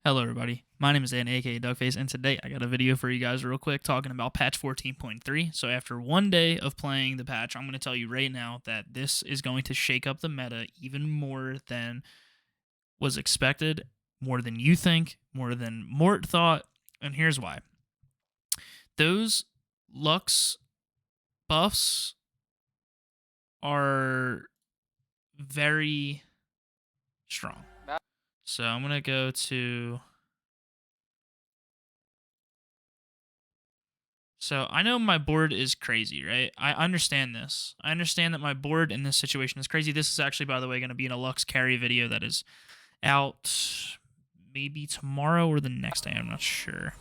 Hello everybody, my name is Dan aka Duckface, and today I got a video for you guys real quick talking about patch 14.3. So after one day of playing the patch, I'm going to tell you right now that this is going to shake up the meta even more than was expected, more than you think, more than Mort thought, and here's why. Those Lux buffs are very strong. So I'm going to go to... So I know my board is crazy, right? I understand this. I understand that my board in this situation is crazy. This is actually, by the way, going to be in a Lux carry video that is out maybe tomorrow or the next day. I'm not sure.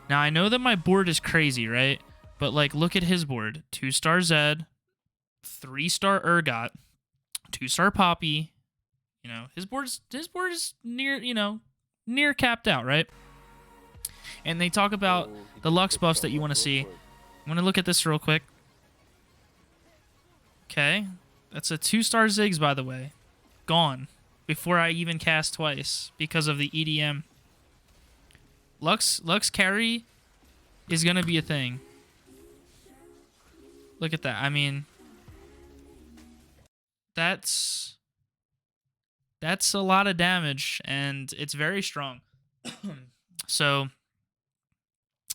Now, I know that my board is crazy, right? But, like, look at his board. 2-star Zed, 3-star Urgot, 2-star Poppy. You know, his board is near capped out, right? And they talk about the Lux buffs that you want to see. I'm going to look at this real quick. Okay. That's a 2-star Ziggs, by the way. Gone. Before I even cast twice. Because of the EDM. Lux carry is going to be a thing. Look at that. I mean, that's a lot of damage, and it's very strong. So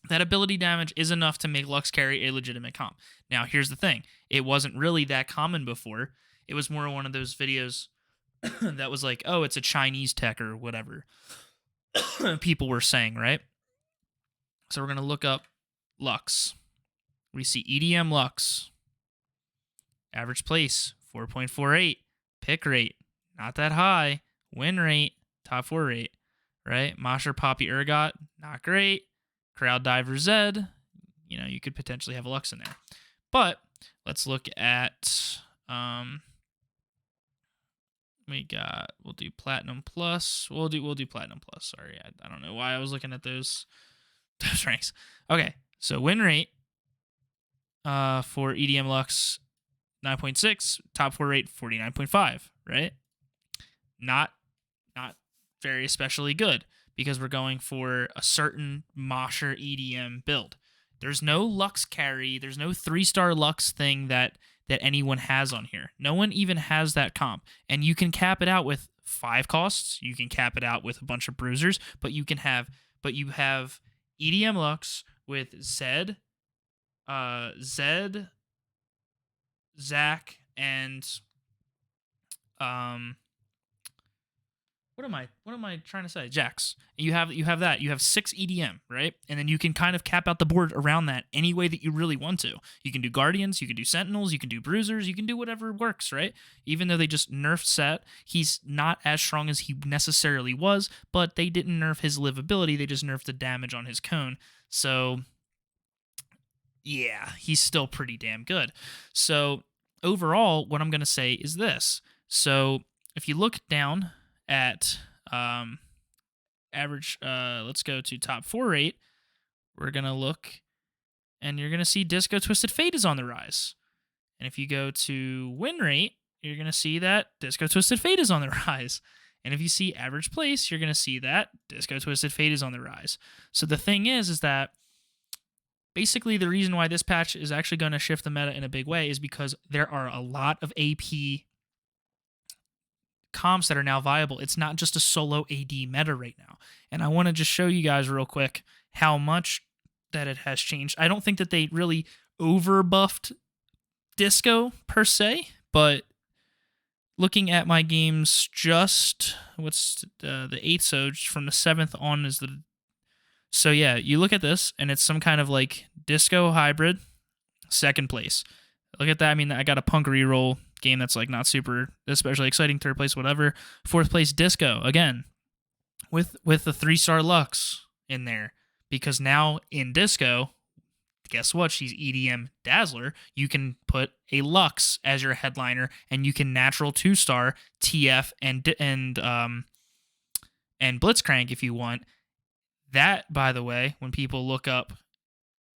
that ability damage is enough to make Lux carry a legitimate comp. Now, here's the thing. It wasn't really that common before. It was more one of those videos that was like, oh, it's a Chinese tech or whatever people were saying, right? So we're going to look up Lux. We see EDM Lux. Average place, 4.48. Pick rate, not that high. Win rate, top 4 rate, right? Mosher, Poppy, Urgot, not great. Crowd Diver Zed, you know, you could potentially have a Lux in there. But let's look at, we'll do Platinum Plus. We'll do Platinum Plus. Sorry, I don't know why I was looking at those ranks. Okay, so win rate for EDM Lux, 9.6. Top 4 rate, 49.5, right? Not very especially good, because we're going for a certain Mosher EDM build. There's no Lux carry. There's no 3-star Lux thing that anyone has on here. No one even has that comp. And you can cap it out with 5 costs. You can cap it out with a bunch of bruisers, but you have EDM Lux with Zed, Zach, and what am I trying to say? Jax. You have that. You have 6 EDM, right? And then you can kind of cap out the board around that any way that you really want to. You can do Guardians, you can do Sentinels, you can do Bruisers, you can do whatever works, right? Even though they just nerfed Set, he's not as strong as he necessarily was, but they didn't nerf his livability, they just nerfed the damage on his cone. So yeah, he's still pretty damn good. So overall, what I'm going to say is this. So if you look down at average, let's go to top 4 rate. We're going to look, and you're going to see Disco Twisted Fate is on the rise. And if you go to win rate, you're going to see that Disco Twisted Fate is on the rise. And if you see average place, you're going to see that Disco Twisted Fate is on the rise. So the thing is that basically the reason why this patch is actually going to shift the meta in a big way is because there are a lot of AP comps that are now viable. It's not just a solo AD meta right now. And I want to just show you guys real quick how much that it has changed. I don't think that they really over buffed Disco per se, but looking at my games, just what's the 8th, so from the 7th on is the... So yeah, you look at this, and it's some kind of like Disco hybrid, 2nd place. Look at that. I mean, I got a punk reroll game that's like not super especially exciting. 3rd place, whatever. 4th place, Disco again, with the 3-star Lux in there, because now in Disco, guess what? She's EDM Dazzler. You can put a Lux as your headliner, and you can natural 2-star TF and Blitzcrank if you want. That, by the way, when people look up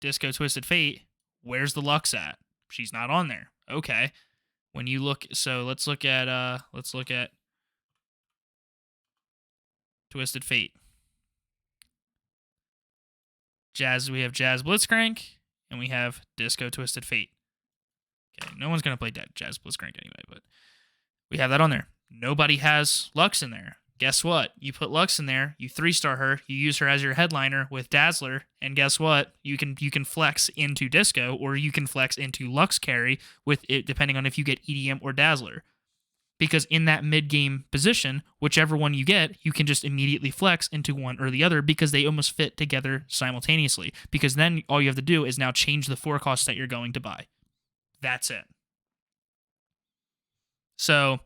Disco Twisted Fate, where's the Lux at? She's not on there. Okay. When you look, so let's look at Twisted Fate. We have Jazz Blitzcrank, and we have Disco Twisted Fate. Okay, no one's going to play Jazz Blitzcrank anyway, but we have that on there. Nobody has Lux in there. Guess what? You put Lux in there, you 3-star her, you use her as your headliner with Dazzler, and guess what? You can flex into Disco, or you can flex into Lux carry with it, depending on if you get EDM or Dazzler. Because in that mid-game position, whichever one you get, you can just immediately flex into one or the other because they almost fit together simultaneously. Because then all you have to do is now change the forecast that you're going to buy. That's it. So,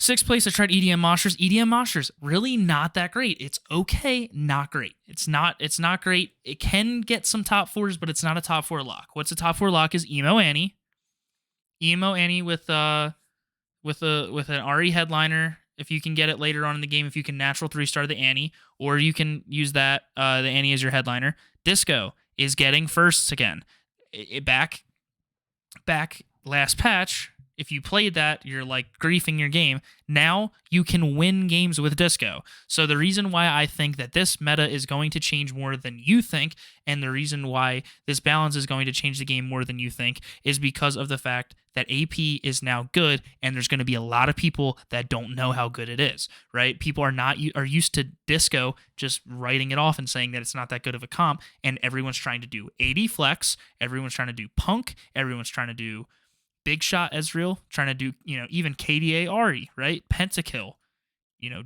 6th place, I tried EDM Monsters. EDM Monsters, really not that great. It's okay, not great. It's not great. It can get some top 4s, but it's not a top 4 lock. What's a top 4 lock is Emo Annie. Emo Annie with an RE headliner, if you can get it later on in the game, if you can natural 3-star the Annie, or you can use that the Annie as your headliner. Disco is getting firsts again. Back last patch, if you played that, you're like griefing your game. Now you can win games with Disco. So the reason why I think that this meta is going to change more than you think, and the reason why this balance is going to change the game more than you think, is because of the fact that AP is now good, and there's going to be a lot of people that don't know how good it is, right? People are used to Disco just writing it off and saying that it's not that good of a comp, and everyone's trying to do AD Flex, everyone's trying to do Punk, everyone's trying to do Big Shot Ezreal, trying to do, even KDA Ari, right? Pentakill,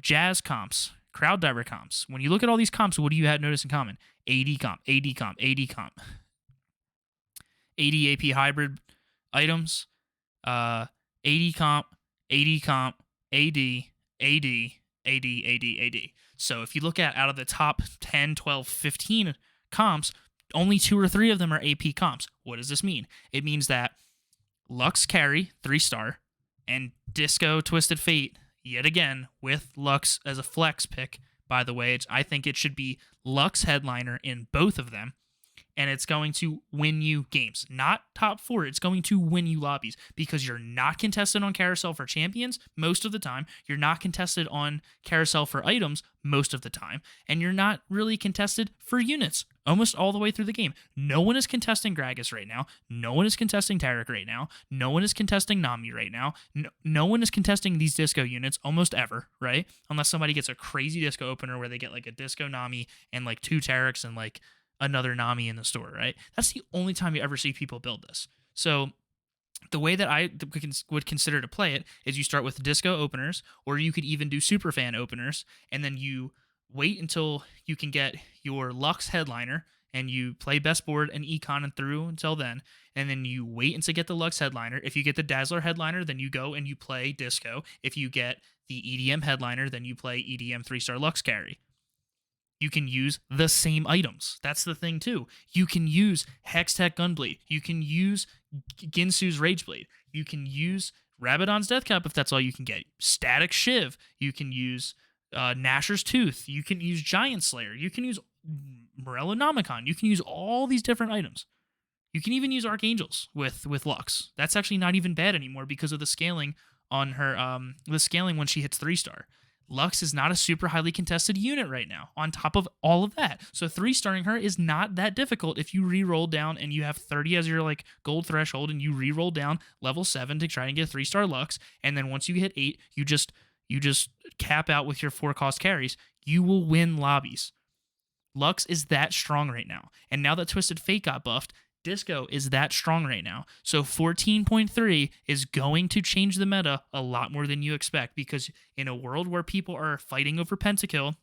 Jazz comps, Crowd Diver comps. When you look at all these comps, what do you notice in common? AD comp, AD comp, AD comp. AD AP hybrid items, AD comp, AD comp, AD, AD, AD, AD, AD. So if you look at out of the top 10, 12, 15 comps, only 2 or 3 of them are AP comps. What does this mean? It means that Lux carry, 3-star, and Disco Twisted Fate, yet again, with Lux as a flex pick, by the way. I think it should be Lux headliner in both of them, and it's going to win you games. Not top 4, it's going to win you lobbies, because you're not contested on Carousel for champions most of the time, you're not contested on Carousel for items most of the time, and you're not really contested for units almost all the way through the game. No one is contesting Gragas right now, no one is contesting Tarek right now, no one is contesting Nami right now, no one is contesting these Disco units almost ever, right? Unless somebody gets a crazy Disco opener where they get like a Disco Nami and like 2 Tareks and like another Nami in the store, right? That's the only time you ever see people build this. So the way that I would consider to play it is you start with Disco openers, or you could even do Superfan openers, and then you wait until you can get your Lux headliner, and you play best board and econ and through until then, and then you wait until you get the Lux headliner. If you get the Dazzler headliner, then you go and you play Disco. If you get the EDM headliner, then you play EDM 3-star Lux carry. You can use the same items. That's the thing, too. You can use Hextech Gunblade. You can use Ginsu's Rageblade. You can use Rabadon's Deathcap if that's all you can get. Static Shiv. You can use Nasher's Tooth. You can use Giant Slayer. You can use Morellonomicon. You can use all these different items. You can even use Archangels with Lux. That's actually not even bad anymore because of the scaling on her, the scaling when she hits 3-star. Lux is not a super highly contested unit right now, on top of all of that. So 3-starring her is not that difficult if you re-roll down and you have 30 as your like gold threshold, and you re-roll down level 7 to try and get a 3-star Lux, and then once you hit 8, you just cap out with your 4-cost carries. You will win lobbies. Lux is that strong right now. And now that Twisted Fate got buffed, Disco is that strong right now. So 14.3 is going to change the meta a lot more than you expect, because in a world where people are fighting over Pentakill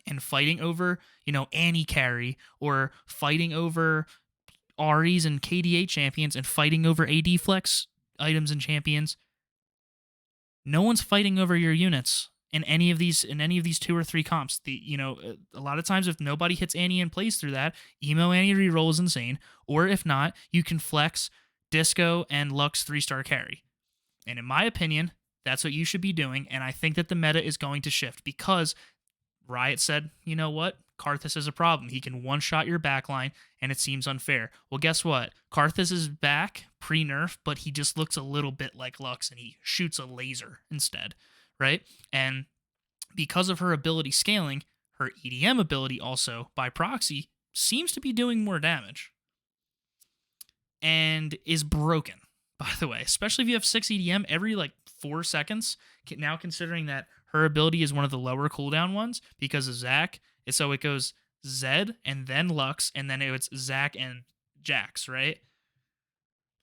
and fighting over, Annie carry, or fighting over Aries and KDA champions and fighting over AD flex items and champions, no one's fighting over your units in any of these 2 or 3 comps. A lot of times if nobody hits Annie and plays through that, Emo Annie reroll is insane. Or if not, you can flex Disco and Lux 3-star carry. And in my opinion, that's what you should be doing. And I think that the meta is going to shift because Riot said, you know what? Karthus is a problem. He can one-shot your backline, and it seems unfair. Well, guess what? Karthus is back, pre-nerf, but he just looks a little bit like Lux, and he shoots a laser instead, right? And because of her ability scaling, her EDM ability also by proxy seems to be doing more damage and is broken, by the way, especially if you have 6 EDM every like 4 seconds. Now, considering that her ability is one of the lower cooldown ones because of Zac, so it goes Zed and then Lux, and then it's Zac and Jax, right?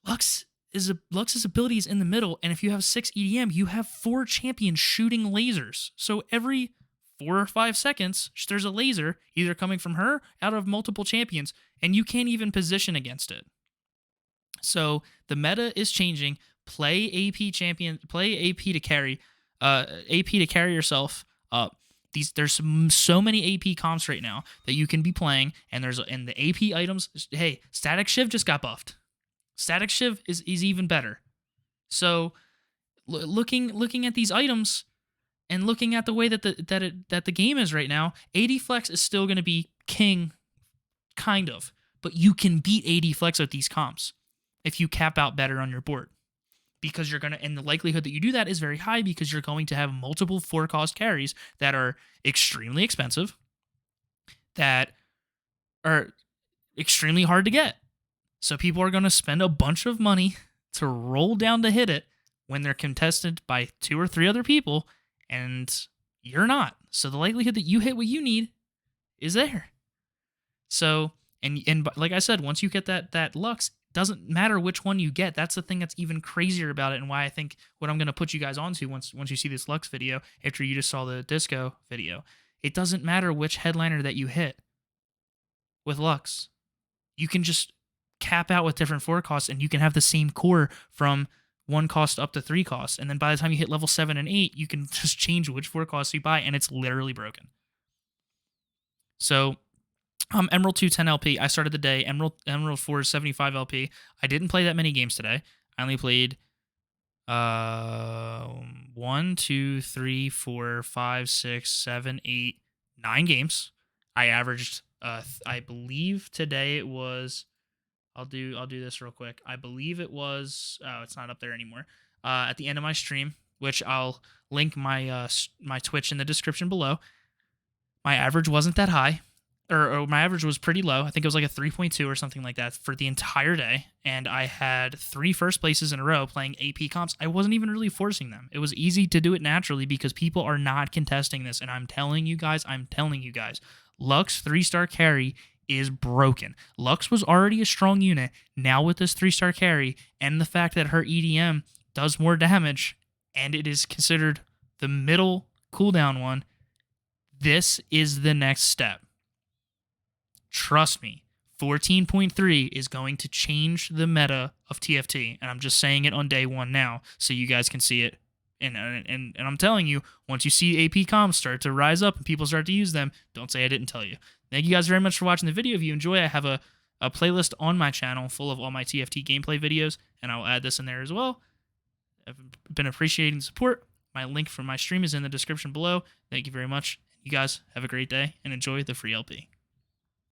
Lux's ability is in the middle, and if you have 6 EDM, you have 4 champions shooting lasers. So every 4 or 5 seconds, there's a laser either coming from her out of multiple champions, and you can't even position against it. So the meta is changing. Play AP champion. Play AP to carry. AP to carry yourself up. There's so many AP comps right now that you can be playing, and the AP items. Hey, Static Shiv just got buffed. Static Shiv is even better. So looking at these items and looking at the way that the game is right now, AD Flex is still going to be king, kind of, but you can beat AD Flex with these comps if you cap out better on your board, because you're going to, and the likelihood that you do that is very high because you're going to have multiple 4-cost carries that are extremely expensive, that are extremely hard to get. So people are going to spend a bunch of money to roll down to hit it when they're contested by 2 or 3 other people, and you're not. So the likelihood that you hit what you need is there. So, and like I said, once you get that Lux, doesn't matter which one you get. That's the thing that's even crazier about it, and why I think what I'm going to put you guys onto once you see this Lux video after you just saw the Disco video. It doesn't matter which headliner that you hit with Lux. You can just cap out with different 4 costs, and you can have the same core from 1 cost up to 3 costs. And then by the time you hit level 7 and 8, you can just change which 4 costs you buy, and it's literally broken. So, Emerald 2 10 LP. I started the day. Emerald 4 75 LP. I didn't play that many games today. I only played 1, 2, 3, 4, 5, 6, 7, 8, 9 games. I averaged I believe today it was, I'll do this real quick. I believe it was, it's not up there anymore. At the end of my stream, which I'll link my my Twitch in the description below. My average wasn't that high. Or my average was pretty low. I think it was like a 3.2 or something like that for the entire day. And I had 3 first places in a row playing AP comps. I wasn't even really forcing them. It was easy to do it naturally because people are not contesting this. And I'm telling you guys, Lux 3-star carry is broken. Lux was already a strong unit. Now with this 3-star carry and the fact that her EDM does more damage and it is considered the middle cooldown one, this is the next step. Trust me, 14.3 is going to change the meta of TFT, and I'm just saying it on day 1 now so you guys can see it. And I'm telling you, once you see AP comms start to rise up and people start to use them, don't say I didn't tell you. Thank you guys very much for watching the video. If you enjoy, I have a playlist on my channel full of all my TFT gameplay videos, and I'll add this in there as well. I've been appreciating the support. My link for my stream is in the description below. Thank you very much. You guys have a great day and enjoy the free LP.